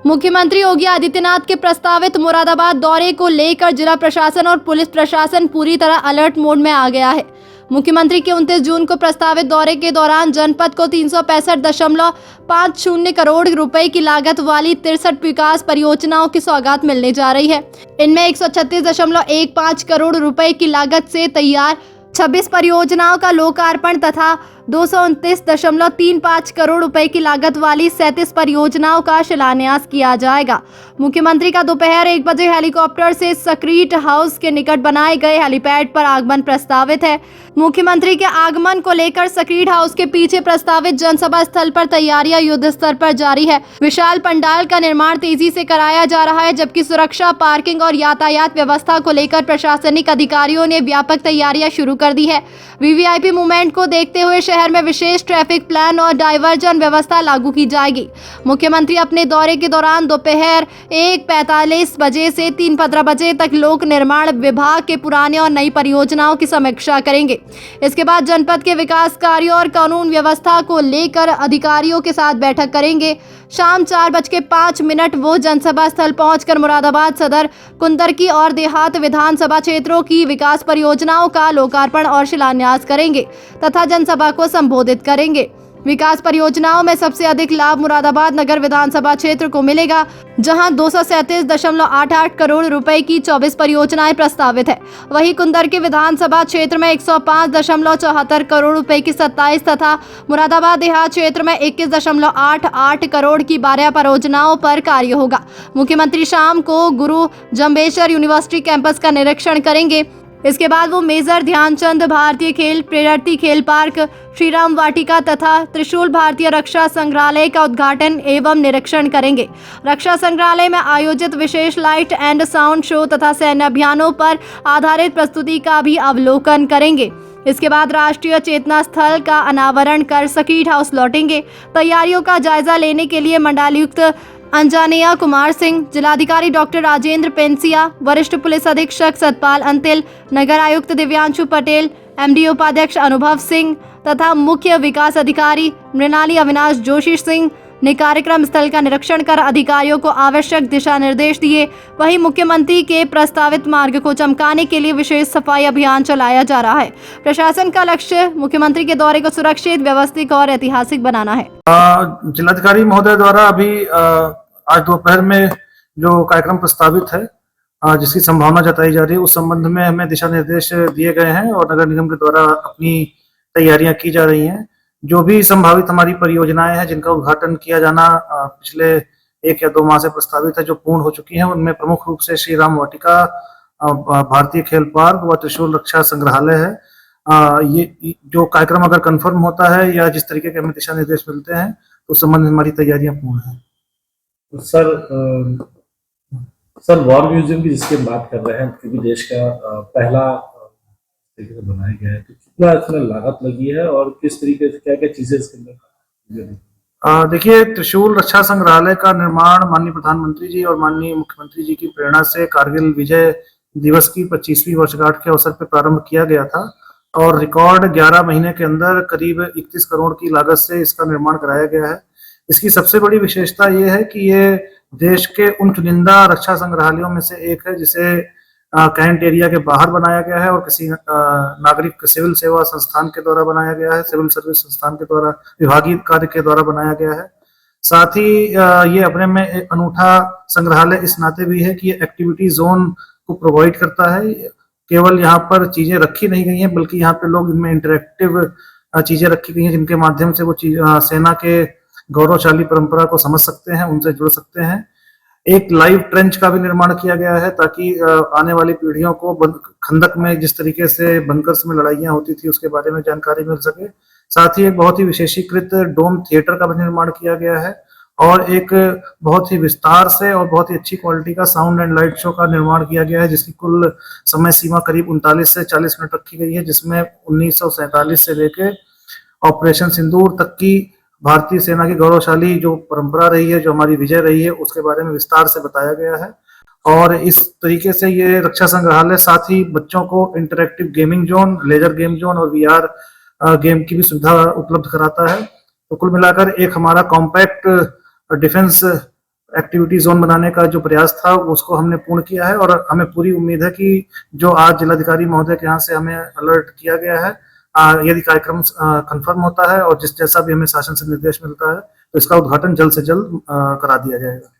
मुख्यमंत्री योगी आदित्यनाथ के प्रस्तावित मुरादाबाद दौरे को लेकर जिला प्रशासन और पुलिस प्रशासन पूरी तरह अलर्ट मोड में आ गया है। मुख्यमंत्री के 29 जून को प्रस्तावित दौरे के दौरान जनपद को 365.50 करोड़ रुपए की लागत वाली 63 विकास परियोजनाओं की सौगात मिलने जा रही है। इनमें 136.15 करोड़ रुपए की लागत से तैयार 26 परियोजनाओं का लोकार्पण तथा 229.35 करोड़ रुपए की लागत वाली 37 परियोजनाओं का शिलान्यास किया जाएगा। मुख्यमंत्री का दोपहर 1 बजे हेलीकॉप्टर से सक्रीट हाउस के निकट बनाए गए हेलीपैड पर आगमन प्रस्तावित है। मुख्यमंत्री के आगमन को लेकर सक्रीट हाउस के पीछे प्रस्तावित जनसभा स्थल पर तैयारियां युद्ध स्तर पर जारी है। विशाल पंडाल का निर्माण तेजी से कराया जा रहा है, जबकि सुरक्षा, पार्किंग और यातायात व्यवस्था को लेकर प्रशासनिक अधिकारियों ने व्यापक तैयारियां शुरू कर दी है। वीवीआईपी मूवमेंट को देखते हुए शहर में विशेष ट्रैफिक प्लान और डाइवर्जन व्यवस्था लागू की जाएगी। मुख्यमंत्री अपने दौरे के दौरान दोपहर 1:45 बजे से 3:15 बजे तक लोक निर्माण विभाग के पुराने और नई परियोजनाओं की समीक्षा करेंगे। इसके बाद जनपद के विकास कार्यों और कानून व्यवस्था को लेकर अधिकारियों के साथ बैठक करेंगे। शाम 4:05 वो जनसभा स्थल पहुंचकर मुरादाबाद सदर, कुंदरकी और देहात विधानसभा क्षेत्रों की विकास परियोजनाओं का लोकार्पण और शिलान्यास करेंगे तथा जनसभा को संबोधित करेंगे। विकास परियोजनाओं में सबसे अधिक लाभ मुरादाबाद नगर विधानसभा क्षेत्र को मिलेगा, जहां 237.88 करोड़ रुपए की 24 परियोजनाएं प्रस्तावित है। वहीं कुंदरकी विधानसभा क्षेत्र में 105.74 करोड़ रुपए की 27 तथा मुरादाबाद देहात क्षेत्र में 21.88 करोड़ की 12 परियोजनाओं पर कार्य होगा। मुख्यमंत्री शाम को गुरु जम्बेश्वर यूनिवर्सिटी कैंपस का निरीक्षण करेंगे। इसके बाद वो मेजर ध्यानचंद भारतीय खेल प्रेरती खेल पार्क, श्री राम वाटिका तथा त्रिशूल भारतीय रक्षा संग्रहालय का उद्घाटन एवं निरीक्षण करेंगे। रक्षा संग्रहालय में आयोजित विशेष लाइट एंड साउंड शो तथा सैन्य अभियानों पर आधारित प्रस्तुति का भी अवलोकन करेंगे। इसके बाद राष्ट्रीय चेतना स्थल का अनावरण कर सक्रीट हाउस लौटेंगे। तैयारियों का जायजा लेने के लिए मंडलायुक्त अंजनेया कुमार सिंह, जिलाधिकारी डॉक्टर राजेंद्र पेंसिया, वरिष्ठ पुलिस अधीक्षक सतपाल अंतिल, नगर आयुक्त दिव्यांशु पटेल, एमडी उपाध्यक्ष अनुभव सिंह तथा मुख्य विकास अधिकारी मृणाली अविनाश जोशी सिंह ने कार्यक्रम स्थल का निरीक्षण कर अधिकारियों को आवश्यक दिशा निर्देश दिए। वहीं मुख्यमंत्री के प्रस्तावित मार्ग को चमकाने के लिए विशेष सफाई अभियान चलाया जा रहा है। प्रशासन का लक्ष्य मुख्यमंत्री के दौरे को सुरक्षित, व्यवस्थित और ऐतिहासिक बनाना है। जिलाधिकारी महोदय द्वारा अभी आज दोपहर में जो कार्यक्रम प्रस्तावित है, जिसकी संभावना जताई जा रही है, उस संबंध में हमें दिशा निर्देश दिए गए हैं और नगर निगम के द्वारा अपनी तैयारियां की जा रही हैं। जो भी संभावित हमारी परियोजनाएं हैं जिनका उद्घाटन किया जाना पिछले 1 या 2 माह से प्रस्तावित है, जो पूर्ण हो चुकी हैं, उनमें प्रमुख रूप से श्री राम वाटिका, भारतीय खेल पार्क व त्रिशूल रक्षा संग्रहालय है। ये जो कार्यक्रम अगर कंफर्म होता है या जिस तरीके के हमें दिशा निर्देश मिलते हैं, तो उस संबंध में हमारी तैयारियां पूर्ण हैं। सर वॉर म्यूजियम की जिसकी बात कर रहे हैं, क्योंकि देश का पहला तरीके से बनाया गया है, तो कितना इसमें लागत लगी है और किस तरीके से क्या क्या चीजें इसके अंदर? देखिए, त्रिशूल रक्षा संग्रहालय का निर्माण माननीय प्रधानमंत्री जी और माननीय मुख्यमंत्री जी की प्रेरणा से कारगिल विजय दिवस की 25वीं वर्षगांठ के अवसर पर प्रारंभ किया गया था और रिकॉर्ड 11 महीने के अंदर करीब 31 करोड़ की लागत से इसका निर्माण कराया गया है। इसकी सबसे बड़ी विशेषता ये है कि ये देश के उन चुनिंदा रक्षा संग्रहालयों में से एक है जिसे कैंट एरिया के बाहर बनाया गया है और किसी नागरिक सिविल सेवा संस्थान के द्वारा बनाया गया है, सिविल सर्विस संस्थान के द्वारा, विभागीय कार्य के द्वारा बनाया गया है। साथ ही ये अपने में एक अनूठा संग्रहालय इस नाते भी है कि ये एक्टिविटी जोन को प्रोवाइड करता है। केवल यहाँ पर चीजें रखी नहीं गई हैं, बल्कि यहाँ पे लोग इनमें इंटरेक्टिव चीजें रखी गई हैं जिनके माध्यम से वो सेना के गौरवशाली परंपरा को समझ सकते हैं, उनसे जुड़ सकते हैं। एक लाइव ट्रेंच का भी निर्माण किया गया है ताकि आने वाली पीढ़ियों को खंदक में जिस तरीके से बंकर्स में लड़ाइयां होती थी उसके बारे में जानकारी मिल सके। साथ ही एक बहुत ही विशेषीकृत डोम थिएटर का भी निर्माण किया गया है और एक बहुत ही विस्तार से और बहुत ही अच्छी क्वालिटी का साउंड एंड लाइट शो का निर्माण किया गया है, जिसकी कुल समय सीमा करीब 39 से 40 मिनट रखी गई है, जिसमें 1947 से लेके ऑपरेशन सिंदूर तक की भारतीय सेना की गौरवशाली जो परंपरा रही है, जो हमारी विजय रही है, उसके बारे में विस्तार से बताया गया है। और इस तरीके से ये रक्षा संग्रहालय साथ ही बच्चों को interactive gaming zone, laser game zone और वीआर गेम की भी सुविधा उपलब्ध कराता है। तो कुल मिलाकर एक हमारा कॉम्पैक्ट डिफेंस एक्टिविटी जोन बनाने का जो प्रयास था उसको हमने पूर्ण किया है और हमें पूरी उम्मीद है कि जो आज जिलाधिकारी महोदय के यहाँ से हमें अलर्ट किया गया है, यदि कार्यक्रम कंफर्म होता है और जैसा भी हमें शासन से निर्देश मिलता है तो इसका उद्घाटन जल्द से जल्द करा दिया जाएगा।